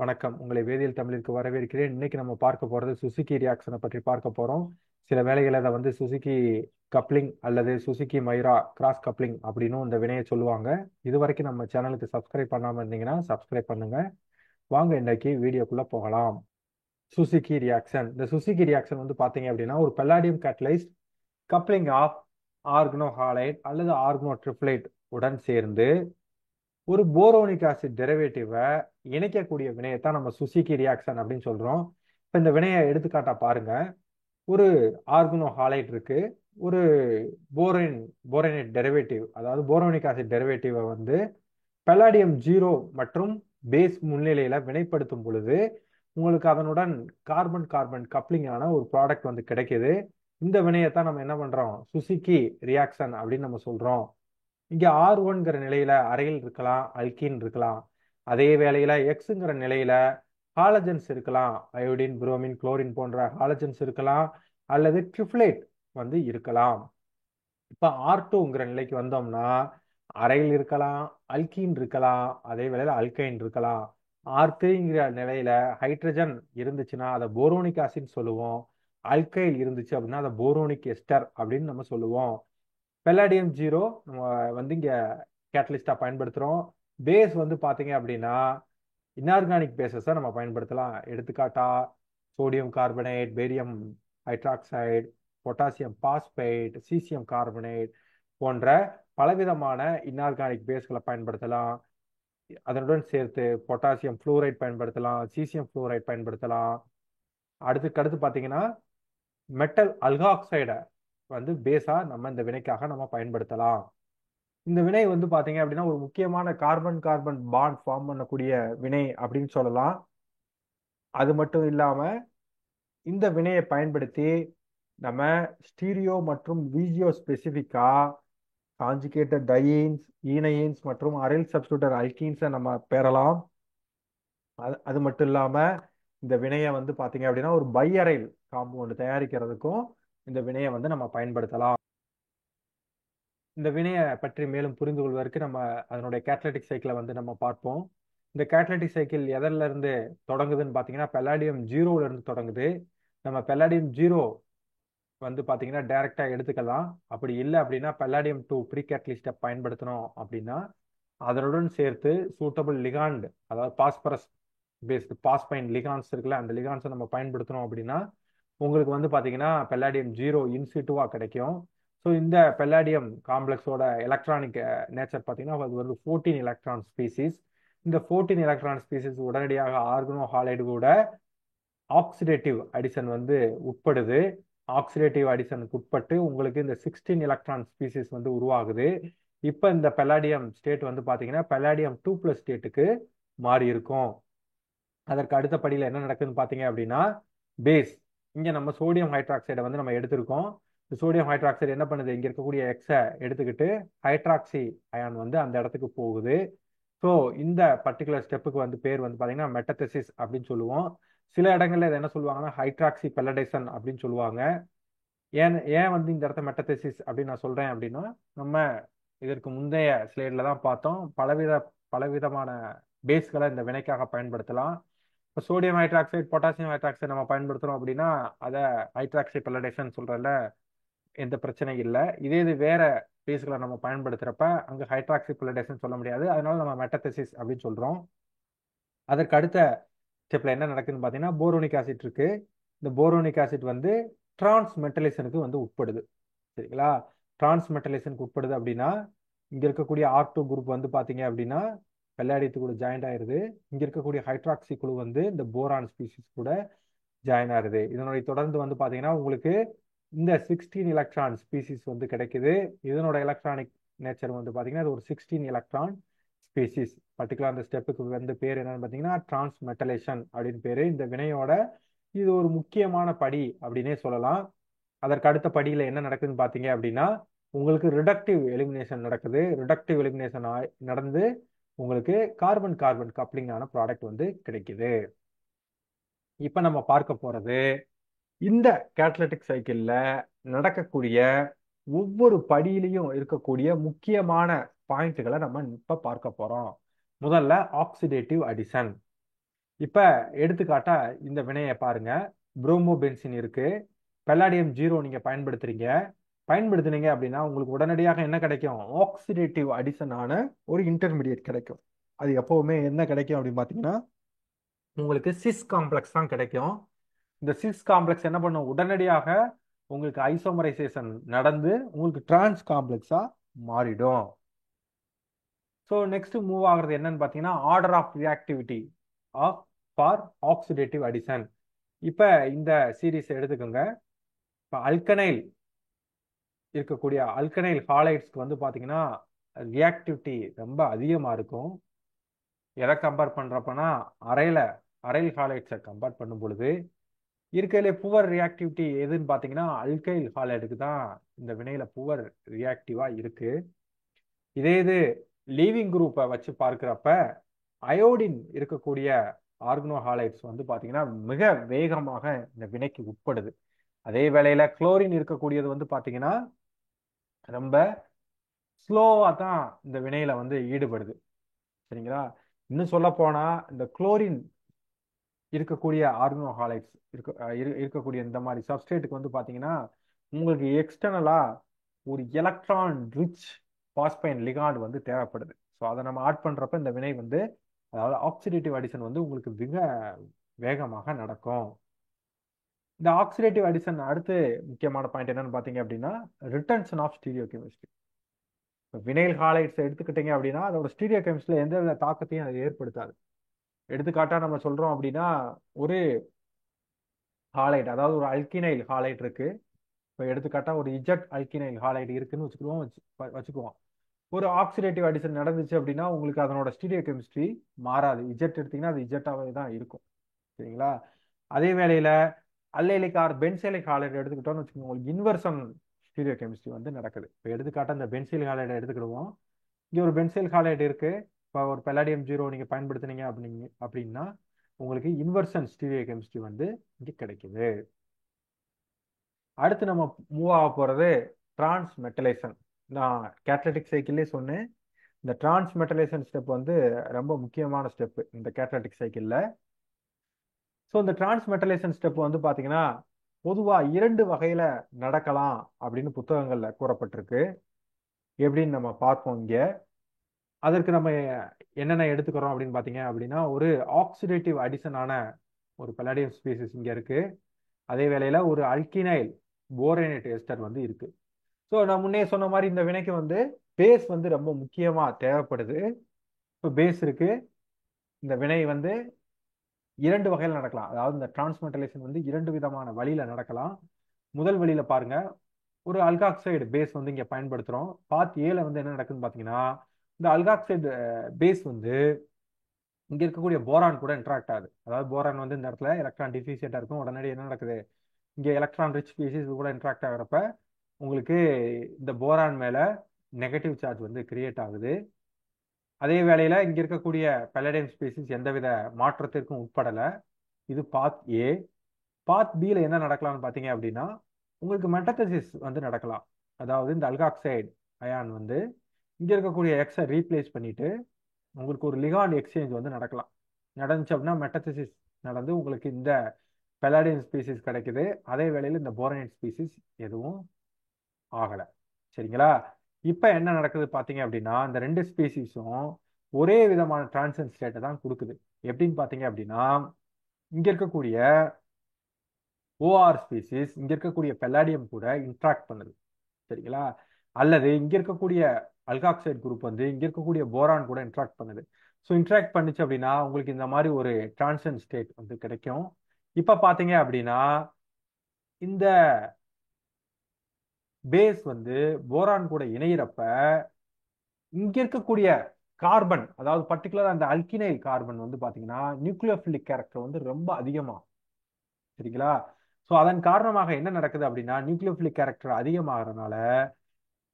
வணக்கம். உங்களை வேதியியல் தமிழிற்கு வரவேற்கிறேன். இன்னைக்கு நம்ம பார்க்க போறது சுசுகி ரியாக்ஷனை பற்றி பார்க்க போறோம். சில வேளைகளில் அதை வந்து சுசுகி கப்ளிங் அல்லது சுசுகி மைரா கிராஸ் கப்ளிங் அப்படின்னு இந்த வினையை சொல்லுவாங்க. இது வரைக்கும் நம்ம சேனலுக்கு சப்ஸ்கிரைப் பண்ணாம இருந்தீங்கன்னா சப்ஸ்கிரைப் பண்ணுங்க. வாங்க இன்னைக்கு வீடியோக்குள்ள போகலாம். Suzuki reaction. இந்த சுசுகி ரியாக்ஷன் வந்து பாத்தீங்க அப்படின்னா ஒரு palladium catalyst coupling of organo halide அல்லது ஆர்கனோ ட்ரிப்ளேட் உடன் சேர்ந்து ஒரு போரோனிக் ஆசிட் டெரிவேட்டிவை இணைக்கக்கூடிய வினையைத்தான் நம்ம சுசுகி ரியாக்ஷன் அப்படின்னு சொல்றோம். இப்போ இந்த வினையை எடுத்துக்காட்டா பாருங்க. ஒரு ஆர்கனோ ஹாலைட் இருக்கு. ஒரு போரோனேட் டெரிவேட்டிவ், அதாவது போரோனிக் ஆசிட் டெரிவேட்டிவை வந்து பெல்லாடியம் 0 மற்றும் பேஸ் முன்னிலையில வினைப்படுத்தும் பொழுது உங்களுக்கு அதனுடன் கார்பன் கார்பன் கப்ளிங் ஆன ஒரு ப்ராடக்ட் வந்து கிடைக்குது. இந்த வினையைத்தான் நம்ம என்ன பண்றோம், சுசுகி ரியாக்ஷன் அப்படின்னு நம்ம சொல்றோம். இங்க R1ங்கிற நிலையில அரைல் இருக்கலாம், அல்கீன் இருக்கலாம். அதே வேளையில எக்ஸுங்கிற நிலையில ஹாலஜன்ஸ் இருக்கலாம், அயோடின், புரோமின், குளோரின் போன்ற ஹாலஜன்ஸ் இருக்கலாம், அல்லது ட்ரிப்ளேட் வந்து இருக்கலாம். இப்ப R2ங்கிற நிலைக்கு வந்தோம்னா அரைல் இருக்கலாம், அல்கீன் இருக்கலாம், அதே வேளையில அல்கைன் இருக்கலாம். R3ங்கிற நிலையில ஹைட்ரஜன் இருந்துச்சுன்னா அதை போரோனிக் ஆசிட் சொல்லுவோம். அல்கைல் இருந்துச்சு அப்படின்னா அதை போரோனிக் எஸ்டர் அப்படின்னு நம்ம சொல்லுவோம். பெல்லாடியம் 0 நம்ம வந்து இங்க கேட்டலிஸ்டா பயன்படுத்துறோம். பேஸ் வந்து பாத்தீங்க அப்படின்னா இன்ஆர்கானிக் பேசஸை நம்ம பயன்படுத்தலாம். எடுத்துக்காட்டா sodium carbonate, barium hydroxide, potassium phosphate, caesium carbonate போன்ற பலவிதமான இன்ஆர்கானிக் பேஸ்களை பயன்படுத்தலாம். அதனுடன் சேர்த்து பொட்டாசியம் ஃப்ளூரைட் பயன்படுத்தலாம், சீசியம் ஃப்ளூரைட் பயன்படுத்தலாம். அடுத்து பார்த்தீங்கன்னா மெட்டல் அல்காக்சைடை வந்து பேஸா நம்ம இந்த வினைக்காக நம்ம பயன்படுத்தலாம். இந்த வினை வந்து பாத்தீங்க அப்படின்னா ஒரு முக்கியமான கார்பன் கார்பன் பாண்ட் ஃபார்ம் பண்ணக்கூடிய வினை அப்படின்னு சொல்லலாம். அது மட்டும் இல்லாம இந்த வினையை பயன்படுத்தி நம்ம ஸ்டீரியோ மற்றும் வீஜியோ ஸ்பெசிபிக்கா காஞ்சுகேட்டட் டையீன்ஸ், ஈனையீன்ஸ் மற்றும் அரைல் சப்ஸ்டியூட்டர் அல்கீன்ஸை நம்ம பெறலாம். அது மட்டும் இல்லாம இந்த வினையை வந்து பாத்தீங்க அப்படின்னா ஒரு பைஅரைல் காம்பவுண்ட் தயாரிக்கிறதுக்கும் இந்த வினையை வந்து நம்ம பயன்படுத்தலாம். இந்த வினையை பற்றி மேலும் புரிந்து கொள்வதற்கு நம்ம அதனுடைய கேட்டலிட்டிக் சைக்கிளை வந்து நம்ம பார்ப்போம். இந்த கேட்டலிட்டிக் சைக்கிள் எதில் இருந்து தொடங்குதுன்னு பார்த்தீங்கன்னா பெல்லாடியம் 0ல இருந்து தொடங்குது. நம்ம பெல்லாடியம் 0 வந்து பார்த்தீங்கன்னா டைரக்டா எடுத்துக்கலாம். அப்படி இல்லை அப்படின்னா பெல்லாடியம் 2 ப்ரீ கேட்டலிஸ்டை பயன்படுத்தணும் அப்படின்னா அதனுடன் சேர்த்து சூட்டபிள் லிகாண்ட், அதாவது பாஸ்பரஸ் பேஸ்டு பாஸ்பைன் லிகான்ஸ் இருக்குல்ல, அந்த லிகான்ஸை நம்ம பயன்படுத்தணும் அப்படின்னா உங்களுக்கு வந்து பார்த்தீங்கன்னா பெல்லாடியம் 0 இன்சிட்டுவா கிடைக்கும். ஸோ இந்த பெல்லாடியம் காம்ப்ளெக்ஸோட எலக்ட்ரானிக் நேச்சர் பார்த்தீங்கன்னா அது வந்து 14 எலக்ட்ரான் ஸ்பீசிஸ். இந்த 14 எலக்ட்ரான் ஸ்பீசிஸ் உடனடியாக ஆர்கனோ ஹாலைடு கூட ஆக்சிடேட்டிவ் அடிஷன் வந்து உட்படுது. ஆக்சிடேட்டிவ் அடிஷனுக்கு உட்பட்டு உங்களுக்கு இந்த 16 எலக்ட்ரான் ஸ்பீசிஸ் வந்து உருவாகுது. இப்போ இந்த பெல்லாடியம் ஸ்டேட் வந்து பார்த்தீங்கன்னா பெல்லாடியம் 2+ ஸ்டேட்டுக்கு மாறி இருக்கும். அதற்கு அடுத்த படியில் என்ன நடக்குதுன்னு பார்த்தீங்க அப்படின்னா பேஸ், இங்கே நம்ம சோடியம் ஹைட்ராக்சைடை வந்து நம்ம எடுத்திருக்கோம். இந்த சோடியம் ஹைட்ராக்சைடு என்ன பண்ணுது, இங்கே இருக்கக்கூடிய எக்ஸை எடுத்துக்கிட்டு ஹைட்ராக்சி அயான் வந்து அந்த இடத்துக்கு போகுது. ஸோ இந்த பர்டிகுலர் ஸ்டெப்புக்கு வந்து பேர் வந்து பார்த்தீங்கன்னா மெட்டதெசிஸ் அப்படின்னு சொல்லுவோம். சில இடங்கள்ல இதை என்ன சொல்லுவாங்கன்னா ஹைட்ராக்சி பெல்லடைசன் அப்படின்னு சொல்லுவாங்க. ஏன் ஏன் வந்து இந்த இடத்த மெட்டதெசிஸ் அப்படின்னு நான் சொல்றேன் அப்படின்னா நம்ம இதற்கு முந்தைய ஸ்லைடில் தான் பார்த்தோம், பலவிதமான பேஸ்களை இந்த வினைக்காக பயன்படுத்தலாம். இப்போ சோடியம் ஹைட்ராக்சைடு, பொட்டாசியம் ஹைட்ராக்சைடு நம்ம பயன்படுத்துறோம் அப்படின்னா அதை ஹைட்ராக்சி பெல்லடைசன் சொல்றதுல எந்த பிரச்சனையும் இல்லை. இது வேற பேஸ்களை நம்ம பயன்படுத்துறப்ப அங்கே ஹைட்ராக்சி பெல்லடைசன் சொல்ல முடியாது, அதனால நம்ம மெட்டதெசிஸ் அப்படின்னு சொல்றோம். அதற்கு அடுத்த ஸ்டெப்ல என்ன நடக்குதுன்னு பார்த்தீங்கன்னா போரோனிக் ஆசிட் இருக்கு. இந்த போரோனிக் ஆசிட் வந்து டிரான்ஸ் மெட்டலைசனுக்கு வந்து உட்படுது. சரிங்களா? டிரான்ஸ் மெட்டலைசனுக்கு உட்படுது அப்படின்னா இங்க இருக்கக்கூடிய R2 குரூப் வந்து பாத்தீங்க அப்படின்னா பெல்லாடியத்து கூட ஜாயிண்ட் ஆயிருது. இங்க இருக்கக்கூடிய ஹைட்ராக்சி குழு வந்து இந்த போரான் ஸ்பீசிஸ் கூட ஜாயின் ஆகுது. இதனுடைய தொடர்ந்து வந்து பாத்தீங்கன்னா உங்களுக்கு இந்த 16 எலக்ட்ரான் ஸ்பீசிஸ் வந்து கிடைக்குது. இதனோட எலக்ட்ரானிக் நேச்சர் வந்து பாத்தீங்கன்னா இது ஒரு 16 எலக்ட்ரான் ஸ்பீசிஸ். பர்டிகுலர் அந்த ஸ்டெப்புக்கு வந்து பேர் என்னன்னு பாத்தீங்கன்னா டிரான்ஸ் மெட்டலேஷன் அப்படின்னு பேரு. இந்த வினையோட இது ஒரு முக்கியமான படி அப்படின்னே சொல்லலாம். அதற்கு அடுத்த படியில என்ன நடக்குதுன்னு பாத்தீங்க அப்படின்னா உங்களுக்கு ரிடக்டிவ் எலிமினேஷன் நடக்குது. ரிடக்டிவ் எலிமினேஷன் நடந்து உங்களுக்கு கார்பன் கார்பன் கப்ளிங் ஆன ப்ராடக்ட் வந்து கிடைக்குது. இப்ப நம்ம பார்க்க போறது இந்த கேட்டலிட்டிக் சைக்கிள்ல நடக்கக்கூடிய ஒவ்வொரு படியிலையும் இருக்கக்கூடிய முக்கியமான பாயிண்ட்களை நம்ம இப்ப பார்க்க போறோம். முதல்ல ஆக்சிடேட்டிவ் அடிஷன். இப்ப எடுத்துக்காட்டா இந்த வினையை பாருங்க. புரோமோபென்சின் இருக்கு, பெல்லாடியம் ஜீரோ நீங்க பயன்படுத்துனீங்க அப்படின்னா உங்களுக்கு உடனடியாக என்ன கிடைக்கும்? ஆக்சிடேட்டிவ் அடிஷன் ஆன ஒரு இன்டர்மீடியட் கிடைக்கும். அது எப்பவுமே என்ன கிடைக்கும் அப்படின்னு பாத்தீங்கன்னா உங்களுக்கு சிஸ் காம்ப்ளெக்ஸ் தான் கிடைக்கும். இந்த சிஸ் காம்ப்ளெக்ஸ் என்ன பண்ணும்? உடனடியாக உங்களுக்கு ஐசோமரைசேஷன் நடந்து உங்களுக்கு டிரான்ஸ் காம்ப்ளெக்ஸா மாறிடும். ஸோ நெக்ஸ்ட் மூவ் ஆகுறது என்னன்னு பார்த்தீங்கன்னா order of reactivity of for oxidative addition. இப்போ இந்த சீரீஸ் எடுத்துக்கோங்க. இப்போ அல்கனைல் ஹாலைட்ஸ்க்கு வந்து பார்த்தீங்கன்னா ரியாக்டிவிட்டி ரொம்ப அதிகமாக இருக்கும். எதை கம்பேர் பண்ணுறப்பனா அரைல் ஹாலைட்ஸை கம்பேர் பண்ணும் பொழுது இருக்கிறதுல புவர் ரியாக்டிவிட்டி எதுன்னு பார்த்தீங்கன்னா அல்கைல் ஹாலைடுக்கு தான் இந்த வினையில புவர் ரியாக்டிவா இருக்கு. இது லீவிங் குரூப்பை வச்சு பார்க்கிறப்ப அயோடின் இருக்கக்கூடிய ஆர்கனோஹாலைட்ஸ் வந்து பார்த்தீங்கன்னா மிக வேகமாக இந்த வினைக்கு உட்படுது. அதே வேளையில குளோரின் இருக்கக்கூடியது வந்து பார்த்தீங்கன்னா ரொம்ப ஸ்லோவா தான் இந்த வினையில வந்து ஈடுபடுது. சரிங்களா? இன்னும் சொல்ல போனா இந்த குளோரின் இருக்கக்கூடிய ஆர்கனோஹாலைட்ஸ் இருக்கக்கூடிய இந்த மாதிரி சப்ஸ்ட்ரேட்டுக்கு வந்து பார்த்தீங்கன்னா உங்களுக்கு எக்ஸ்டர்னலா ஒரு எலக்ட்ரான் ரிச் பாஸ்பைன் லிகாண்ட் வந்து தேவைப்படுது. ஸோ அதை நம்ம ஆட் பண்றப்ப இந்த வினை வந்து அதாவது ஆக்சிடேட்டிவ் அடிஷன் வந்து உங்களுக்கு மிக வேகமாக நடக்கும். இந்த ஆக்சிடேட்டிவ் அடிஷன் அடுத்து முக்கியமான பாயிண்ட் என்னன்னு பார்த்தீங்க அப்படின்னா retention of stereochemistry. Vinyl halides எடுத்துக்கிட்டீங்க அப்படின்னா அதோட ஸ்டீரியோ கெமிஸ்ட்ரியில் எந்த வித தாக்கத்தையும் அது ஏற்படுத்தாது. எடுத்துக்காட்டா நம்ம சொல்றோம் அப்படின்னா ஒரு ஹாலைட் அதாவது ஒரு அல்கினைல் ஹாலைட் இருக்கு. இப்போ எடுத்துக்காட்டா ஒரு இஜெட் அல்கினைல் ஹாலைட் இருக்குன்னு வச்சுக்குவோம். ஒரு ஆக்சிடேட்டிவ் அடிஷன் நடந்துச்சு அப்படின்னா உங்களுக்கு அதனோட ஸ்டீரியோ கெமிஸ்ட்ரி மாறாது. இஜெட் எடுத்தீங்கன்னா அது இஜெட்டாவே தான் இருக்கும். சரிங்களா? அதே வேளையில அல்லைலிக் ஆர் பென்சைலிக் ஹாலைட் எடுத்துக்கிட்டோம்னு வச்சுக்கோங்க, உங்களுக்கு இன்வர்சன் ஸ்டீரியோ கெமிஸ்ட்ரி வந்து நடக்குது. இப்போ எடுத்துக்காட்டா இந்த பென்சில் ஹாலைடை எடுத்துக்கிடுவோம். இங்கே ஒரு பென்சில் ஹாலைட் இருக்கு. இப்போ ஒரு பெல்லாடியம் ஜீரோ நீங்க பயன்படுத்துனீங்க அப்படின்னா உங்களுக்கு இன்வர்சன் ஸ்டீரியோ கெமிஸ்ட்ரி வந்து இங்கே கிடைக்குது. அடுத்து நம்ம மூவ் ஆக போறது டிரான்ஸ் மெட்டலைசன். நான் கேட்டலிட்டிக் சைக்கிள்லே சொன்னேன். இந்த டிரான்ஸ் மெட்டலைசன் ஸ்டெப் வந்து ரொம்ப முக்கியமான ஸ்டெப் இந்த கேட்டலிட்டிக் சைக்கிள்ல. ஸோ இந்த டிரான்ஸ் மெட்டலைசன் ஸ்டெப் வந்து பாத்தீங்கன்னா பொதுவா 2 வகையில நடக்கலாம் அப்படின்னு புத்தகங்கள்ல கூறப்பட்டிருக்கு. எப்படின்னு நம்ம பார்ப்போம் இங்க. அதற்கு நம்ம என்னென்ன எடுத்துக்கிறோம் அப்படின்னு பாத்தீங்க அப்படின்னா ஒரு ஆக்சிடேட்டிவ் அடிஷனான ஒரு பல்லாடியம் ஸ்பீசிஸ் இங்க இருக்கு. அதே வேளையில ஒரு அல்கினைல் போரேனேட் எஸ்டர் வந்து இருக்கு. ஸோ நான் முன்னே சொன்ன மாதிரி இந்த வினைக்கு வந்து பேஸ் வந்து ரொம்ப முக்கியமா தேவைப்படுது. இப்போ பேஸ் இருக்கு. இந்த வினை வந்து 2 வகையில் நடக்கலாம். அதாவது இந்த டிரான்ஸ்மெட்டலைசேஷன் வந்து 2 விதமான வழியில நடக்கலாம். முதல் வழியில பாருங்க, ஒரு அல்காக்சைடு பேஸ் வந்து இங்க பயன்படுத்துறோம். பார்ட் ஏல வந்து என்ன நடக்குதுன்னு பாத்தீங்கன்னா இந்த அல்காக்சைடு பேஸ் வந்து இங்க இருக்கக்கூடிய போரான் கூட இன்ட்ராக்ட் ஆகுது. அதாவது போரான் வந்து இந்த இடத்துல எலக்ட்ரான் டிஃபிஷியண்டா இருக்கும். உடனடி என்ன நடக்குது? இங்க எலக்ட்ரான் ரிச் ஸ்பீசிஸ் கூட இன்ட்ராக்ட் ஆகிறப்ப உங்களுக்கு இந்த போரான் மேல நெகட்டிவ் சார்ஜ் வந்து கிரியேட் ஆகுது. அதே வேளையில இங்க இருக்கக்கூடிய பல்லடியம் ஸ்பீசிஸ் எந்தவித மாற்றத்திற்கும் உட்படல. இது பாத் ஏ. பாத் பில என்ன நடக்கலாம்னு பாத்தீங்க அப்படின்னா உங்களுக்கு மெட்டதசிஸ் வந்து நடக்கலாம். அதாவது இந்த அல்காக்சைடு அயான் வந்து இங்க இருக்கக்கூடிய எக்ஸை ரீப்ளேஸ் பண்ணிட்டு உங்களுக்கு ஒரு லிகாண்ட் எக்ஸ்சேஞ்ச் வந்து நடக்கலாம். நடந்துச்சு அப்படின்னா மெட்டதசிஸ் நடந்து உங்களுக்கு இந்த பெலாடியம் ஸ்பீசிஸ் கிடைக்குது. அதே வேளையில இந்த போரனைட் ஸ்பீசிஸ் எதுவும் ஆகலை. சரிங்களா? இப்போ என்ன நடக்குது பார்த்தீங்க அப்படின்னா இந்த 2 ஸ்பீசிஸும் ஒரே விதமான டிரான்சன் ஸ்டேட்டை தான் கொடுக்குது. எப்படின்னு பார்த்தீங்க அப்படின்னா இங்க இருக்கக்கூடிய ஓஆர் ஸ்பீசிஸ் இங்க இருக்கக்கூடிய பெல்லாடியம் கூட இன்ட்ராக்ட் பண்ணுது. சரிங்களா? அல்லது இங்க இருக்கக்கூடிய அல்காக்சைடு குரூப் வந்து இங்க இருக்கக்கூடிய போரான் கூட இன்ட்ராக்ட் பண்ணுது. ஸோ இன்ட்ராக்ட் பண்ணுச்சு அப்படின்னா உங்களுக்கு இந்த மாதிரி ஒரு டிரான்சன் ஸ்டேட் வந்து கிடைக்கும். இப்ப பாத்தீங்க அப்படின்னா இந்த பேஸ் வந்து போரான் கூட இணையிறப்ப இங்க இருக்கக்கூடிய கார்பன் அதாவது பர்டிகுலரா அந்த அல்கினைல் கார்பன் வந்து பாத்தீங்கன்னா நியூக்ளியோபிலிக் கேரக்டர் வந்து ரொம்ப அதிகமா. சரிங்களா? ஸோ அதன் காரணமாக என்ன நடக்குது அப்படின்னா நியூக்ளியோபிலிக் கேரக்டர் அதிகமாகறதுனால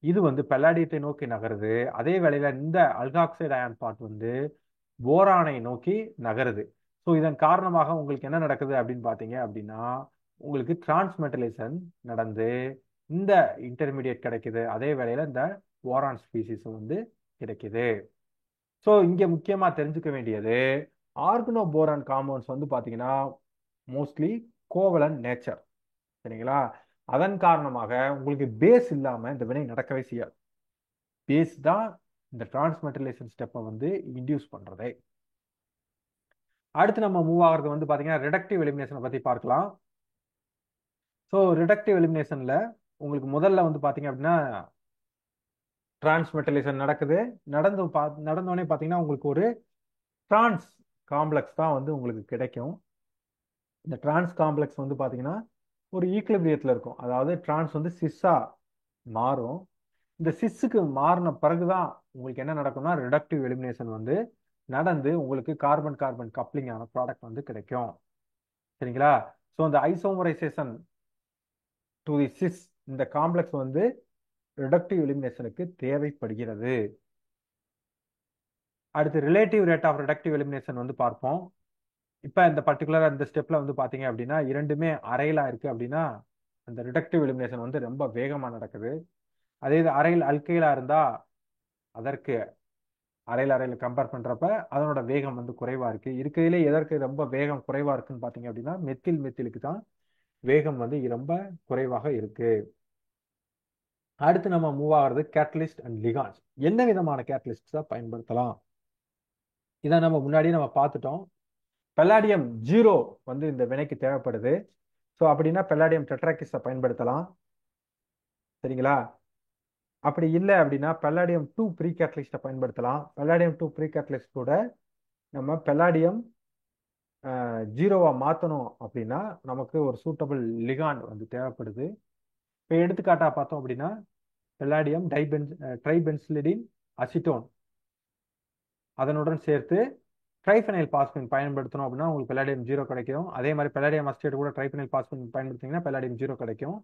இது வந்து பெல்லாடியத்தை நோக்கி நகருது. அதே வேளையில இந்த அல்காக்சைடு அயான் பார்ட் வந்து போரானை நோக்கி நகருது. ஸோ இதன் காரணமாக உங்களுக்கு என்ன நடக்குது அப்படின்னு பார்த்தீங்க அப்படின்னா உங்களுக்கு டிரான்ஸ்மெட்டலைசேஷன் நடந்து இந்த இன்டர்மீடியட் கிடைக்குது. அதே வேளையில இந்த போரான் ஸ்பீசிஸ் வந்து கிடைக்குது. ஸோ இங்க முக்கியமா தெரிஞ்சுக்க வேண்டியது ஆர்கனோ போரான் காம்பவுண்ட்ஸ் வந்து பார்த்தீங்கன்னா மோஸ்ட்லி கோவலன் நேச்சர். சரிங்களா? அதன் காரணமாக உங்களுக்கு பேஸ் இல்லாம இந்த வினை நடக்கவே செய்யாது. பேஸ் தான் இந்த டிரான்ஸ்மெட்டலைசேஷன் ஸ்டெப்பை வந்து இன்டியூஸ் பண்றதே. அடுத்து நம்ம மூவ் ஆகிறது வந்து பாத்தீங்கன்னா ரிடக்டிவ் எலிமினேஷனை பத்தி பார்க்கலாம். ஸோ ரிடக்டிவ் எலிமினேஷன்ல உங்களுக்கு முதல்ல வந்து பாத்தீங்க அப்படின்னா டிரான்ஸ்மெட்டலைசேஷன் நடக்குது. நடந்தோடனே பாத்தீங்கன்னா உங்களுக்கு ஒரு டிரான்ஸ் காம்ப்ளெக்ஸ் தான் வந்து உங்களுக்கு கிடைக்கும். இந்த டிரான்ஸ் காம்ப்ளெக்ஸ் வந்து பாத்தீங்கன்னா ஒரு ஈக்குலிபிரியத்துல இருக்கும். அதாவது டிரான்ஸ் வந்து சிஸ்ஸா மாறும். இந்த சிஸ்ஸுக்கு மாறின பிறகுதான் உங்களுக்கு என்ன நடக்கும்னா ரிடக்டிவ் எலிமினேஷன் வந்து நடந்து உங்களுக்கு கார்பன் கார்பன் கப்ளிங் ஆன ப்ராடக்ட் வந்து கிடைக்கும். சரிங்களா? ஸோ இந்த ஐசோமரைசேஷன் டு தி சிஸ் இந்த காம்ப்ளெக்ஸ் வந்து ரிடக்டிவ் எலிமினேஷனுக்கு தேவைப்படுகிறது. அடுத்து relative rate of reductive elimination வந்து பார்ப்போம். இப்போ இந்த பர்டிகுலர் இந்த ஸ்டெப்ல வந்து பாத்தீங்க அப்படின்னா இரண்டுமே அரைலா இருக்கு அப்படின்னா அந்த ரிடக்டிவ் எலிமினேஷன் வந்து ரொம்ப வேகமா நடக்குது. அதே இது அரைல் அல்கைலா இருந்தா அதற்கு அரையில் கம்பேர் பண்றப்ப அதனோட வேகம் வந்து குறைவா இருக்கு. இருக்கிறதுலே எதற்கு ரொம்ப வேகம் குறைவா இருக்குன்னு பாத்தீங்க அப்படின்னா மெத்திலுக்கு தான் வேகம் வந்து ரொம்ப குறைவாக இருக்கு. அடுத்து நம்ம மூவ் ஆகிறது கேட்டலிஸ்ட் அண்ட் லிகான்ஸ். என்ன விதமான கேட்டலிஸ்ட் பயன்படுத்தலாம் இதை நம்ம முன்னாடியே நம்ம பார்த்துட்டோம். பெல்லாடியம் 0 வந்து இந்த வினைக்கு தேவைப்படுது. ஸோ அப்படின்னா பெல்லாடியம் டெட்ராக்கிஸை பயன்படுத்தலாம். சரிங்களா? அப்படி இல்லை அப்படின்னா பெல்லாடியம் 2 ப்ரீ கேட்டலிஸ்ட்டை பயன்படுத்தலாம். பெல்லாடியம் 2 ப்ரீ கேட்டலிஸ்ட் கூட நம்ம பெல்லாடியம் 0வா மாற்றணும் அப்படின்னா நமக்கு ஒரு சூட்டபிள் லிகாண்ட் வந்து தேவைப்படுது. இப்போ எடுத்துக்காட்டா பார்த்தோம் அப்படின்னா பெல்லாடியம் ட்ரைபென்சிலிடின் அசிட்டோன் அதனுடன் சேர்த்து ட்ரைஃபெனைல் பாஸ்பின் பயன்படுத்தணும் அப்படின்னா உங்களுக்கு பெல்லாடியம் 0 கிடைக்கும். அதே மாதிரி பெல்லாடியம் அசிட்டேட் கூட ட்ரைஃபெனைல் பாஸ்பின் பயன்படுத்திங்கன்னா பெல்லாடியம் 0 கிடைக்கும்.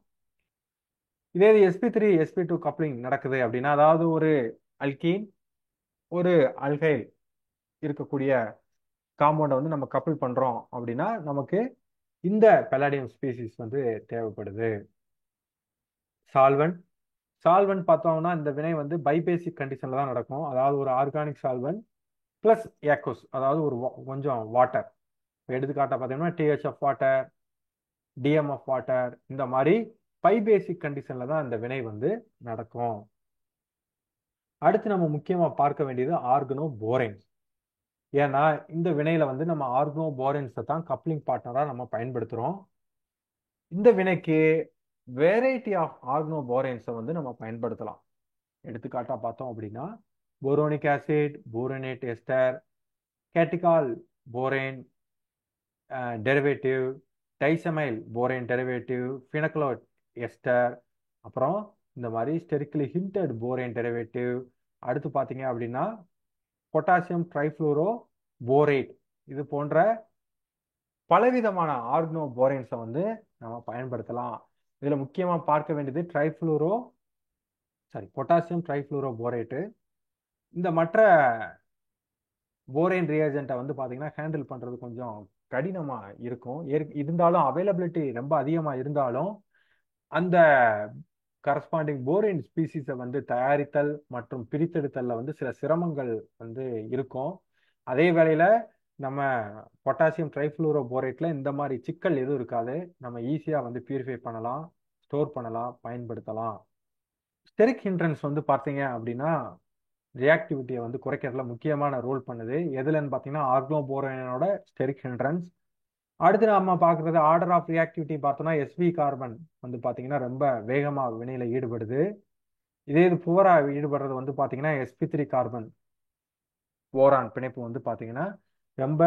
இதே sp3 sp2 கப்ளிங் நடக்குது அப்படின்னா அதாவது ஒரு அல்கீன் ஒரு அல்கைல் இருக்கக்கூடிய காம்பவுண்டை வந்து நம்ம கப்பிள் பண்றோம் அப்படின்னா நமக்கு இந்த பெல்லாடியம் ஸ்பீசிஸ் வந்து தேவைப்படுது. சால்வன் சால்வன் பார்த்தோம்னா இந்த வினை வந்து பைபேசிக் கண்டிஷன்ல தான் நடக்கும். அதாவது ஒரு ஆர்கானிக் சால்வன் பிளஸ் ஏக்கோஸ் அதாவது ஒரு கொஞ்சம் வாட்டர். எடுத்துக்காட்டா பார்த்தீங்கன்னா டிஹெச்எஃப் வாட்டர் டிஎம்எஃப் வாட்டர் இந்த மாதிரி பைபேசிக் கண்டிஷன்ல தான் இந்த வினை வந்து நடக்கும். அடுத்து நம்ம முக்கியமா பார்க்க வேண்டியது ஆர்கனோ போரேன்ஸ். ஏன்னா இந்த வினையில வந்து நம்ம ஆர்கனோ போரேன்ஸை தான் கப்ளிங் பார்ட்னரா நம்ம பயன்படுத்துறோம். இந்த வினைக்கு வெரைட்டி ஆஃப் ஆர்கனோ போரேன்ஸை வந்து நம்ம பயன்படுத்தலாம். எடுத்துக்காட்டா பார்த்தோம் அப்படின்னா போரோனிக் ஆசிட் போரோனேட் எஸ்டர் கேட்டிகால் போரேன் டெரிவேட்டிவ் டைசமைல் போரேன் டெரிவேட்டிவ் ஃபினக்லோட் எஸ்டர் அப்புறம் இந்த மாதிரி ஸ்டெரிக்கலி ஹிண்டட் போரேன் டெரிவேட்டிவ். அடுத்து பார்த்தீங்க அப்படின்னா பொட்டாசியம் ட்ரைஃப்ளூரோ போரேட் இது போன்ற பலவிதமான ஆர்கனோ போரேன்ஸை வந்து நம்ம பயன்படுத்தலாம். இதுல முக்கியமா பார்க்க வேண்டியது பொட்டாசியம் ட்ரைஃப்ளூரோ போரேட்டு. இந்த மற்ற போரேன் ரியாஜென்ட்டை வந்து பார்த்தீங்கன்னா ஹேண்டில் பண்ணுறது கொஞ்சம் கடினமாக இருக்கும். இருந்தாலும் அவைலபிலிட்டி ரொம்ப அதிகமாக இருந்தாலும் அந்த கரஸ்பாண்டிங் போரேன் ஸ்பீசிஸை வந்து தயாரித்தல் மற்றும் பிரித்தெடுத்தலில் வந்து சில சிரமங்கள் வந்து இருக்கும். அதே வேளையில் நம்ம பொட்டாசியம் ட்ரைஃப்ளூரோ போரேட்டில் இந்த மாதிரி சிக்கல் எதுவும் இருக்காது. நம்ம ஈஸியாக வந்து பியூரிஃபை பண்ணலாம், ஸ்டோர் பண்ணலாம், பயன்படுத்தலாம். ஸ்டெரிக் ஹிண்ட்ரன்ஸ் வந்து பார்த்தீங்க அப்படின்னா ரியாக்டிவிட்டியை வந்து குறைக்கிறதுல முக்கியமான ரோல் பண்ணுது. எதுலன்னு பார்த்தீங்கன்னா ஆர்கனோ போரேனோட ஸ்டெரிக் ஹிண்ட்ரன்ஸ். அடுத்து நம்ம பார்க்குறது ஆர்டர் ஆஃப் ரியாக்டிவிட்டி பார்த்தோம்னா எஸ்வி கார்பன் வந்து பார்த்தீங்கன்னா ரொம்ப வேகமாக வினையில ஈடுபடுது. இதே இது புவரா ஈடுபடுறது வந்து பார்த்தீங்கன்னா sp3 கார்பன் போரான் பிணைப்பு வந்து பார்த்தீங்கன்னா ரொம்ப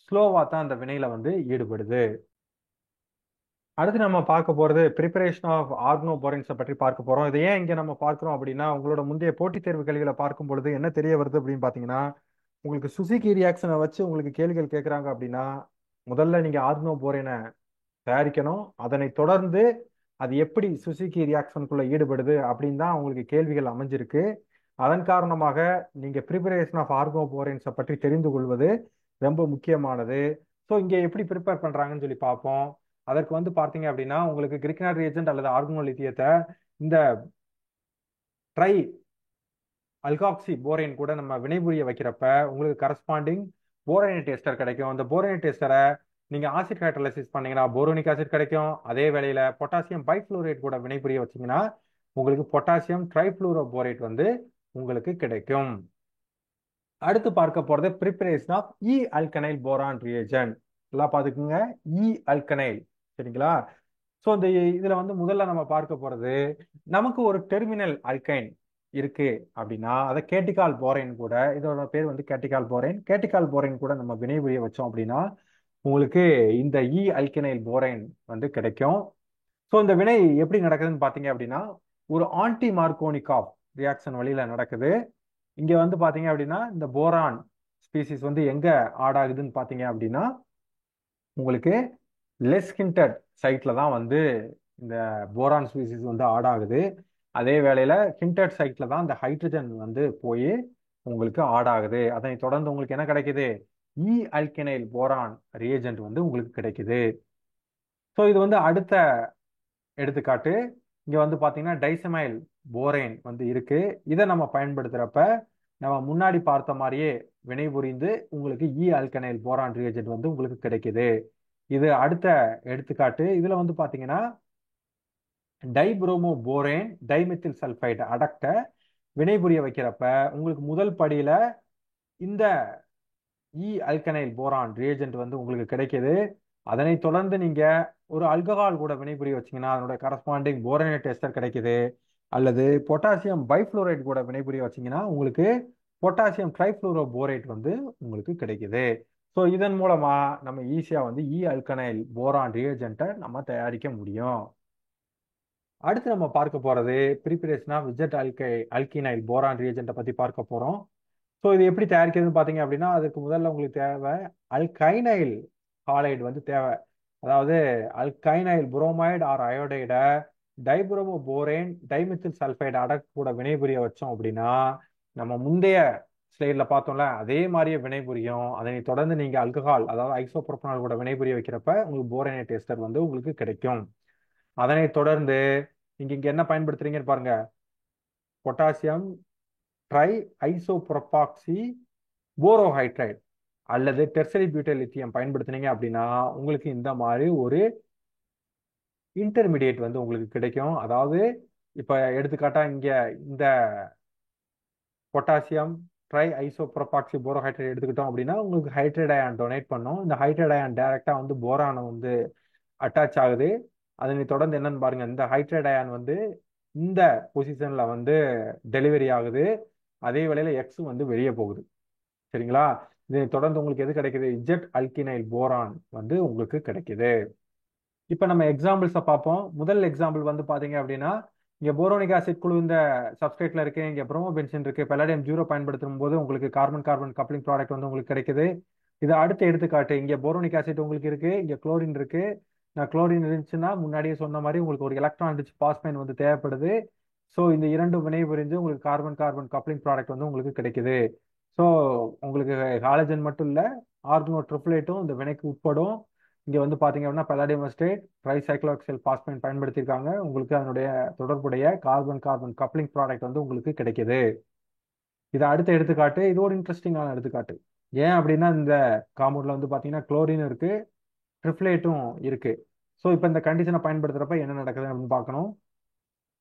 ஸ்லோவாக தான் அந்த வினையில வந்து ஈடுபடுது. அடுத்து நம்ம பார்க்க போறது ப்ரிப்பரேஷன் ஆஃப் ஆர்கனோ போரேன்ஸை பற்றி பார்க்க போறோம். இதை ஏன் இங்க நம்ம பார்க்கிறோம் அப்படின்னா உங்களோட முந்தைய போட்டித் தேர்வு கேள்விகளை பார்க்கும் பொழுது என்ன தெரிய வருது அப்படின்னு பாத்தீங்கன்னா உங்களுக்கு சுசுகி ரியாக்ஷனை வச்சு உங்களுக்கு கேள்விகள் கேட்குறாங்க அப்படின்னா முதல்ல நீங்க ஆர்கனோ போரேனை தயாரிக்கணும். அதனை தொடர்ந்து அது எப்படி சுசுகி ரியாக்ஷனுக்குள்ள ஈடுபடுது அப்படின்னு தான் உங்களுக்கு கேள்விகள் அமைஞ்சிருக்கு. அதன் காரணமாக நீங்க ப்ரிப்பரேஷன் ஆஃப் ஆர்கனோ போரேன்ஸை பற்றி தெரிந்து கொள்வது ரொம்ப முக்கியமானது. ஸோ இங்க எப்படி ப்ரிப்பேர் பண்றாங்கன்னு சொல்லி பார்ப்போம். அதற்கு வந்து பார்த்தீங்க அப்படின்னா உங்களுக்கு கிரிக்னாட் ரியேஜென்ட் அல்லது ஆர்கனோ லித்தியத்தை இந்த ட்ரை அல்காக்சி போரேன் கூட நம்ம வினைபுரிய வைக்கிறப்ப உங்களுக்கு கரஸ்பாண்டிங் போரோனைட் எஸ்டர் கிடைக்கும். அந்த போரோனைட் எஸ்டரை நீங்க ஆசிட் ஹைட்ரோலைசிஸ் பண்ணீங்கன்னா போரோனிக் ஆசிட் கிடைக்கும். அதே வேளையில பொட்டாசியம் பைஃப்ளூரேட் கூட வினைபுரிய வச்சீங்கன்னா உங்களுக்கு பொட்டாசியம் ட்ரைஃப்ளூரோபோரேட் வந்து உங்களுக்கு கிடைக்கும். அடுத்து பார்க்க போறது ப்ரிப்பரேஷன் ஆஃப் இ அல்கனைல் போரான் ரியேஜன்ட். எல்லாம் பாத்துக்குங்க, இ அல்கனைல். சரிங்களா? ஸோ இந்த இதுல வந்து முதல்ல நம்ம பார்க்க போறது, நமக்கு ஒரு டெர்மினல் அல்கைன் இருக்கு அப்படின்னா அதை கேட்டிகால் போரைன் கூட, இதோட பேர் வந்து கேட்டிகால் போரைன், கேட்டிகால் போரைன் கூட நம்ம வினைபுரிய வச்சோம் அப்படின்னா உங்களுக்கு இந்த இ அல்கனைல் போரைன் வந்து கிடைக்கும். ஸோ இந்த வினை எப்படி நடக்குதுன்னு பார்த்தீங்க அப்படின்னா ஒரு ஆன்டி மார்கோனிகாவ் ரியாக்ஷன் வழியில நடக்குது. இங்க வந்து பாத்தீங்க அப்படின்னா இந்த போரான் ஸ்பீசிஸ் வந்து எங்க ஆட் ஆகுதுன்னு பாத்தீங்க அப்படின்னா உங்களுக்கு லெஸ் ஹிண்டட் சைட்ல தான் வந்து இந்த போரான் ஸ்பீசிஸ் வந்து ஆட் ஆகுது. அதே வேளையில ஹிண்டட் சைட்ல தான் இந்த ஹைட்ரஜன் வந்து போய் உங்களுக்கு ஆட் ஆகுது. அதனை தொடர்ந்து உங்களுக்கு என்ன கிடைக்குது? இ அல்கனைல் போரான் ரியேஜென்ட் வந்து உங்களுக்கு கிடைக்குது. ஸோ இது வந்து அடுத்த எடுத்துக்காட்டு. இங்க வந்து பாத்தீங்கன்னா டைசமைல் போரேன் வந்து இருக்கு. இதை நம்ம பயன்படுத்துறப்ப நம்ம முன்னாடி பார்த்த மாதிரியே வினைபுரிந்து உங்களுக்கு இ அல்கனைல் போரான் ரியேஜென்ட் வந்து உங்களுக்கு கிடைக்குது. இது அடுத்த எடுத்துக்காட்டு. இதுல வந்து பாத்தீங்கன்னா டைப்ரோமோ போரேன் டைமெத்தில் சல்பைடு அடக்ட வினைபுரிய வைக்கிறப்ப உங்களுக்கு முதல் படியில இந்த இ அல்கனைல் போரான் ரியேஜென்ட் வந்து உங்களுக்கு கிடைக்குது. அதனை தொடர்ந்து நீங்க ஒரு ஆல்கஹால் கூட வினைபுரிய வச்சீங்கன்னா அதனோட கரஸ்பாண்டிங் போரனேட் எஸ்டர் கிடைக்குது. அல்லது பொட்டாசியம் பைஃப்ளோரைட் கூட வினைபுரிய வச்சீங்கன்னா உங்களுக்கு பொட்டாசியம் ட்ரைஃப்ளூரோ போரேட் வந்து உங்களுக்கு கிடைக்குது. ஸோ இதன் மூலமா நம்ம ஈஸியா வந்து இ அல்கனைல் போரான் ரியேஜென்ட்டை நம்ம தயாரிக்க முடியும். அடுத்து நம்ம பார்க்க போறது ப்ரிப்பரேஷன் ஆஃப் விஜெட் அல்கினைல் போரான் ரியேஜென்ட்டை பத்தி பார்க்க போறோம். ஸோ இது எப்படி தயாரிக்கிறதுன்னு பார்த்தீங்க அப்படின்னா அதுக்கு முதல்ல உங்களுக்கு தேவை அல்கைனைல் ஹாலைடு வந்து தேவை. அதாவது அல்கைனைல் புரோமைடு ஆர் அயோடைடை டைப்ரோமோ போரேன் டைமெத்தில் சல்ஃபைடு அடக் கூட வினைபுரிய வச்சோம் அப்படின்னா நம்ம முந்தைய ஸ்லைடில் பார்த்தோம்ல அதே மாதிரியே வினைபுரியும். அதனை தொடர்ந்து நீங்க அல்கஹால் அதாவது ஐசோப்ரோபனால் கூட வினைபுரிய வைக்கிறப்ப உங்களுக்கு போரனேட் எஸ்டர் வந்து உங்களுக்கு கிடைக்கும். அதனை தொடர்ந்து நீங்க இங்க என்ன பயன்படுத்துறீங்கன்னு பாருங்க, பொட்டாசியம் ட்ரை ஐசோப்ரோபாக்சி போரோஹைட்ரைடு அல்லது டெர்சரி பியூட்டைல் லித்தியம் பயன்படுத்தினீங்க அப்படின்னா உங்களுக்கு இந்த மாதிரி ஒரு இன்டர்மீடியேட் வந்து உங்களுக்கு கிடைக்கும். அதாவது இப்ப எடுத்துக்காட்டா இங்க இந்த பொட்டாசியம் ட்ரை ஐசோப்ரோபாக்சி போரோஹைட்ரைடு எடுத்துக்கிட்டோம் அப்படின்னா உங்களுக்கு ஹைட்ரைட் அயான் டொனேட் பண்ணும். இந்த ஹைட்ரைட் அயான் டைரக்டா வந்து போரானை வந்து அட்டாச் ஆகுது. அதனை தொடர்ந்து என்னன்னு பாருங்க, இந்த ஹைட்ரைட் அயான் வந்து இந்த பொசிஷன்ல வந்து டெலிவரி ஆகுது. அதே வேளையில எக்ஸ் வந்து வெளியே போகுது. சரிங்களா? இதை தொடர்ந்து உங்களுக்கு எது கிடைக்குது? இஜெட் அல்கினைல் போரான் வந்து உங்களுக்கு கிடைக்குது. இப்போ நம்ம எக்ஸாம்பிள்ஸை பார்ப்போம். முதல் எக்ஸாம்பிள் வந்து பாத்தீங்க அப்படின்னா இங்க போரோனிக் ஆசிட் குழு இந்த சப்ஸ்ட்ரேட்ல இருக்கு, இங்க ப்ரோமோபென்சின் இருக்கு. பெல்லாடியம் ஜீரோ பயன்படுத்தும் போது உங்களுக்கு கார்பன் கார்பன் கப்ளிங் ப்ராடக்ட் வந்து உங்களுக்கு கிடைக்குது. இது அடுத்த எடுத்துக்காட்டு. இங்க போரோனிக் ஆசிட் உங்களுக்கு இருக்கு, இங்க குளோரின் இருக்கு. நான் குளோரின் இருந்துச்சுன்னா முன்னாடியே சொன்ன மாதிரி உங்களுக்கு ஒரு எலக்ட்ரான் ரிச் பாஸ்பைன் வந்து தேவைப்படுது. ஸோ இந்த இரண்டு வினை புரிஞ்சு உங்களுக்கு கார்பன் கார்பன் கப்ளிங் ப்ராடக்ட் வந்து உங்களுக்கு கிடைக்குது. ஸோ உங்களுக்கு ஹாலஜன் மட்டும் இல்லை, ஆர்கனோ ட்ரிப்ளேட்டும் இந்த வினைக்கு உட்படும். இங்க வந்து பாத்தீங்க அப்படின்னா பல்லாடியம் அசிட்டேட் ட்ரைசைக்ளோஹெக்சைல் பாஸ்பைன் பயன்படுத்தியிருக்காங்க. உங்களுக்கு அதனுடைய தொடர்புடைய கார்பன் கார்பன் கப்ளிங் ப்ராடக்ட் வந்து உங்களுக்கு கிடைக்குது. இது அடுத்த எடுத்துக்காட்டு. இது ஒரு இன்ட்ரெஸ்டிங்கான எடுத்துக்காட்டு. ஏன் அப்படின்னா இந்த காம்பவுண்ட்ல வந்து பாத்தீங்கன்னா குளோரின் இருக்கு, ட்ரிப்ளேட்டும் இருக்கு. ஸோ இப்போ இந்த கண்டிஷனை பயன்படுத்துறப்ப என்ன நடக்குது அப்படின்னு பார்க்கணும்.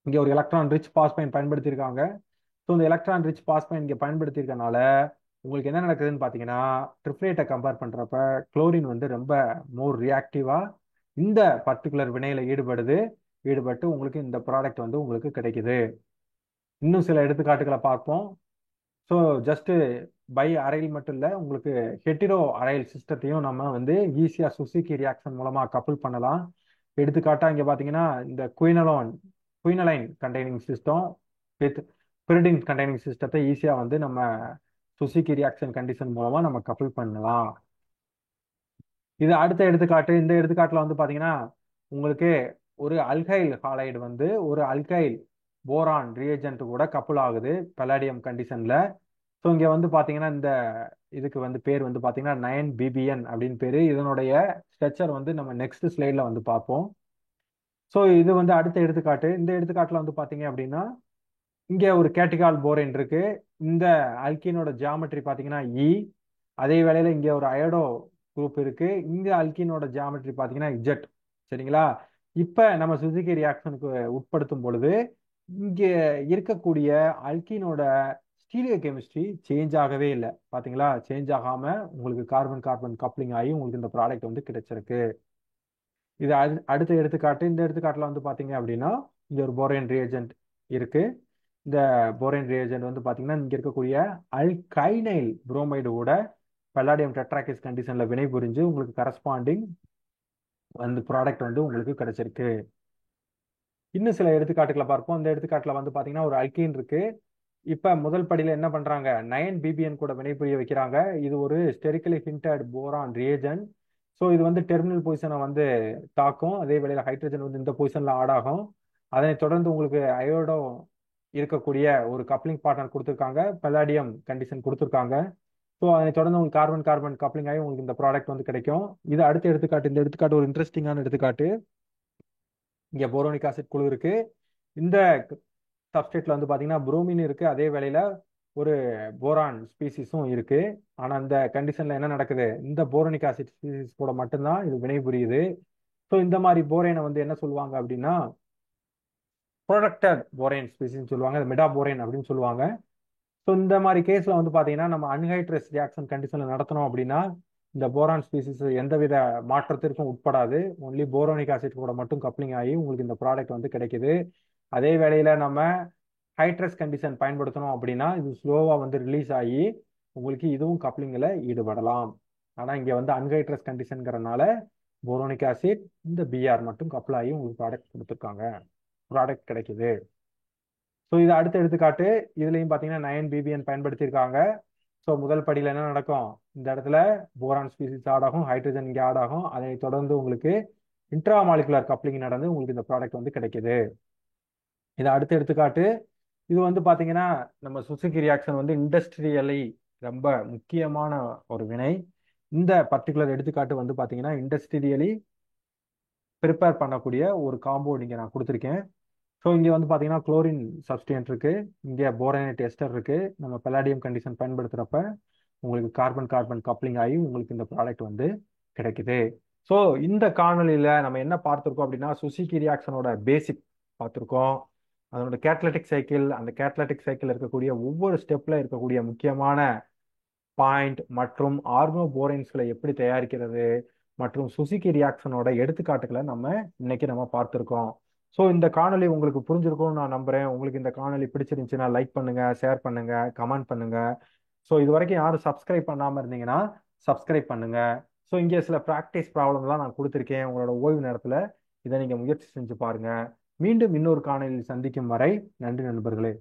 இங்க ஒரு எலக்ட்ரான் ரிச் பாஸ்பைன் பயன்படுத்தியிருக்காங்க. ஸோ இந்த எலக்ட்ரான் ரிச் பாஸ்பைன் இங்கே பயன்படுத்தியிருக்கனால உங்களுக்கு என்ன நடக்குதுன்னு பார்த்தீங்கன்னா ட்ரிப்ளேட்டை கம்பேர் பண்ணுறப்ப குளோரின் வந்து ரொம்ப மோர் ரியாக்டிவாக இந்த பர்டிகுலர் வினையில் ஈடுபட்டு உங்களுக்கு இந்த ப்ராடக்ட் வந்து உங்களுக்கு கிடைக்குது. இன்னும் சில எடுத்துக்காட்டுகளை பார்ப்போம். ஸோ ஜஸ்ட் பை அரைல் மட்டும் இல்லை, உங்களுக்கு ஹெட்டிரோ அரைல் சிஸ்டத்தையும் நம்ம வந்து ஈஸியாக சுசுகி ரியாக்ஷன் மூலமாக கப்புள் பண்ணலாம். எடுத்துக்காட்டாக இங்கே பார்த்தீங்கன்னா இந்த quinoline containing system with pyridine containing சிஸ்டத்தை ஈஸியாக வந்து நம்ம சுசுகி ரியாக்ஷன் கண்டிஷன் மூலமாக நம்ம கப்புள் பண்ணலாம். இது அடுத்த எடுத்துக்காட்டு. இந்த எடுத்துக்காட்டில் வந்து பார்த்தீங்கன்னா உங்களுக்கு ஒரு அல்கைல் ஹாலைடு வந்து ஒரு அல்கைல் போரான் ரியேஜென்ட் கூட கப்புள் ஆகுது பல்லாடியம் கண்டிஷனில். ஸோ இங்கே வந்து பார்த்தீங்கன்னா இந்த இதுக்கு வந்து பேர் வந்து பார்த்தீங்கன்னா 9BBN அப்படின்னு பேர். இதனுடைய ஸ்ட்ரக்சர் வந்து நம்ம நெக்ஸ்ட் ஸ்லைடில் வந்து பார்ப்போம். ஸோ இது வந்து அடுத்த எடுத்துக்காட்டு. இந்த எடுத்துக்காட்டில் வந்து பார்த்தீங்க அப்படின்னா இங்கே ஒரு கேட்டிகால் போரேன் இருக்கு. இந்த அல்கீனோட ஜியாமெட்ரி பார்த்தீங்கன்னா இ. அதே வேளையில இங்க ஒரு அயோடோ குரூப் இருக்கு. இங்க அல்கீனோட ஜியாமெட்ரி பாத்தீங்கன்னா இஜெட். சரிங்களா? இப்ப நம்ம சுசுகி ரியாக்ஷனுக்கு உட்படுத்தும் பொழுது இங்க இருக்கக்கூடிய அல்கீனோட ஸ்டீரியோ கெமிஸ்ட்ரி சேஞ்ச் ஆகவே இல்லை. பாத்தீங்களா? சேஞ்ச் ஆகாம உங்களுக்கு கார்பன் கார்பன் கப்ளிங் ஆகி உங்களுக்கு இந்த ப்ராடக்ட் வந்து கிடைச்சிருக்கு. இது அடுத்த எடுத்துக்காட்டு. இந்த எடுத்துக்காட்டுல வந்து பாத்தீங்க அப்படின்னா இங்க ஒரு போரேன் ரியேஜென்ட் இருக்கு. இந்த போரேன் ரியேஜென்ட் வந்து பாத்தீங்கன்னா இங்க இருக்கக்கூடிய அல்கைனைல் புரோமைடு கூட பல்லாடியம் டெட்ராக்கிஸ் கண்டிஷன்ல வினைபுரிஞ்சு உங்களுக்கு கரஸ்பாண்டிங் அந்த ப்ராடக்ட் வந்து உங்களுக்கு கிடைச்சிருக்கு. இன்னும் சில எடுத்துக்காட்டுகளை பார்ப்போம். இந்த எடுத்துக்காட்டுல வந்து பாத்தீங்கன்னா ஒரு அல்கீன் இருக்கு. இப்ப முதல் படியில என்ன பண்றாங்க, நயன் பிபிஎன் கூட வினைபுரிய வைக்கிறாங்க. இது ஒரு ஸ்டெரிக்கலி ஹிண்டட் போரான் ரியேஜன். ஸோ இது வந்து டெர்மினல் பொசிஷனை வந்து தாக்கும். அதே வேளையில ஹைட்ரஜன் வந்து இந்த பொசிஷன்ல ஆட் ஆகும். அதனைத் தொடர்ந்து உங்களுக்கு அயோடோ இருக்கக்கூடிய ஒரு கப்ளிங் பார்ட்னர் கொடுத்துருக்காங்க, பல்லாடியம் கண்டிஷன் கொடுத்துருக்காங்க. ஸோ அதனை தொடர்ந்து உங்களுக்கு கார்பன் கார்பன் கப்ளிங் ஆகி உங்களுக்கு இந்த ப்ராடக்ட் வந்து கிடைக்கும். இது அடுத்த எடுத்துக்காட்டு. இந்த எடுத்துக்காட்டு ஒரு இன்ட்ரெஸ்டிங்கான எடுத்துக்காட்டு. இங்க போரோனிக் ஆசிட் குழு இருக்கு. இந்த சப்ஸ்டேட்ல வந்து பாத்தீங்கன்னா புரோமின் இருக்கு. அதே வேளையில ஒரு போரான் ஸ்பீசிஸும் இருக்கு. ஆனா இந்த கண்டிஷன்ல என்ன நடக்குது, இந்த போரோனிக் ஆசிட் ஸ்பீசிஸ் கூட மட்டும்தான் இது வினைபுரியுது. ஸோ இந்த மாதிரி போரேனை வந்து என்ன சொல்லுவாங்க அப்படின்னா ப்ரொடக்டட் போரேன் ஸ்பீசிஸ் சொல்லுவாங்க, மெடா போரேன் அப்படின்னு சொல்லுவாங்க. ஸோ இந்த மாதிரி கேஸ்ல வந்து பாத்தீங்கன்னா நம்ம அன்ஹைட்ரஸ் ரியாக்ஷன் கண்டிஷன்ல நடத்தணும் அப்படின்னா இந்த போரான் ஸ்பீசிஸ் எந்தவித மாற்றத்திற்கும் உட்படாது. ஒன்லி போரோனிக் ஆசிட் கூட மட்டும் கப்ளிங் ஆகி உங்களுக்கு இந்த ப்ராடக்ட் வந்து கிடைக்குது. அதே வேளையில நம்ம ஹைட்ரஸ் கண்டிஷன் பயன்படுத்தணும் அப்படின்னா இது ஸ்லோவா வந்து ரிலீஸ் ஆகி உங்களுக்கு இதுவும் கப்ளிங்ல ஈடுபடலாம். ஆனா இங்க வந்து அன்ஹைட்ரஸ் கண்டிஷன்ங்கிறனால போரோனிக் ஆசிட் இந்த பிஆர் மட்டும் கப்ள் ஆகி உங்களுக்கு ப்ராடக்ட் கொடுத்துருக்காங்க, ப்ராடக்ட் கிடைக்குது. ஸோ இது அடுத்த எடுத்துக்காட்டு. இதுலயும் பார்த்தீங்கன்னா நயன் பிபிஎன் பயன்படுத்தியிருக்காங்க. ஸோ முதல் படியில் என்ன நடக்கும், இந்த இடத்துல போரான் ஸ்பீசிஸ் ஆட் ஆகும், ஹைட்ரஜன் இங்கே ஆட் ஆகும். அதை தொடர்ந்து உங்களுக்கு இன்ட்ரா மாலிகுலர் கப்ளிங் நடந்து உங்களுக்கு இந்த ப்ராடக்ட் வந்து கிடைக்குது. இது அடுத்த எடுத்துக்காட்டு. இது வந்து பார்த்தீங்கன்னா நம்ம சுசுகி ரியாக்ஷன் வந்து இண்டஸ்ட்ரியலி ரொம்ப முக்கியமான ஒரு வினை. இந்த பர்டிகுலர் எடுத்துக்காட்டு வந்து பார்த்தீங்கன்னா இண்டஸ்ட்ரியலி ப்ரிப்பேர் பண்ணக்கூடிய ஒரு காம்பவுண்ட் இங்கே நான் கொடுத்துருக்கேன். ஸோ இங்கே வந்து பார்த்தீங்கன்னா குளோரின் சப்ஸ்டியன்ட் இருக்கு, இங்கே போரனைட் எஸ்டர் இருக்கு. நம்ம பெல்லாடியம் கண்டிஷன் பயன்படுத்துகிறப்ப உங்களுக்கு கார்பன் கார்பன் கப்ளிங் ஆகி உங்களுக்கு இந்த ப்ராடக்ட் வந்து கிடைக்குது. ஸோ இந்த காணொலியில் நம்ம என்ன பார்த்துருக்கோம் அப்படின்னா சுசுகி ரியாக்ஷனோட பேசிக் பார்த்துருக்கோம். அதனோட கேட்டலிட்டிக் சைக்கிள், அந்த கேட்டலிட்டிக் சைக்கிள் இருக்கக்கூடிய ஒவ்வொரு ஸ்டெப்ல இருக்கக்கூடிய முக்கியமான பாயிண்ட் மற்றும் ஆர்கோபோரைன்ஸ்களை எப்படி தயாரிக்கிறது மற்றும் சுசுகி ரியாக்ஷனோட எடுத்துக்காட்டுகளை நம்ம பார்த்துருக்கோம். ஸோ இந்த காணொலி உங்களுக்கு புரிஞ்சிருக்கும்னு நான் நம்புறேன். உங்களுக்கு இந்த காணொலி பிடிச்சிருந்துச்சுன்னா லைக் பண்ணுங்க, ஷேர் பண்ணுங்க, கமெண்ட் பண்ணுங்க. ஸோ இது வரைக்கும் யாரும் சப்ஸ்கிரைப் பண்ணாமல் இருந்தீங்கன்னா சப்ஸ்கிரைப் பண்ணுங்க. ஸோ இங்கே சில ப்ராக்டிஸ் ப்ராப்ளம்லாம் நான் கொடுத்துருக்கேன். உங்களோட ஓய்வு நேரத்தில் இதை நீங்கள் முயற்சி செஞ்சு பாருங்க. மீண்டும் இன்னொரு காணொலியில் சந்திக்கும் வரை நன்றி நண்பர்களே.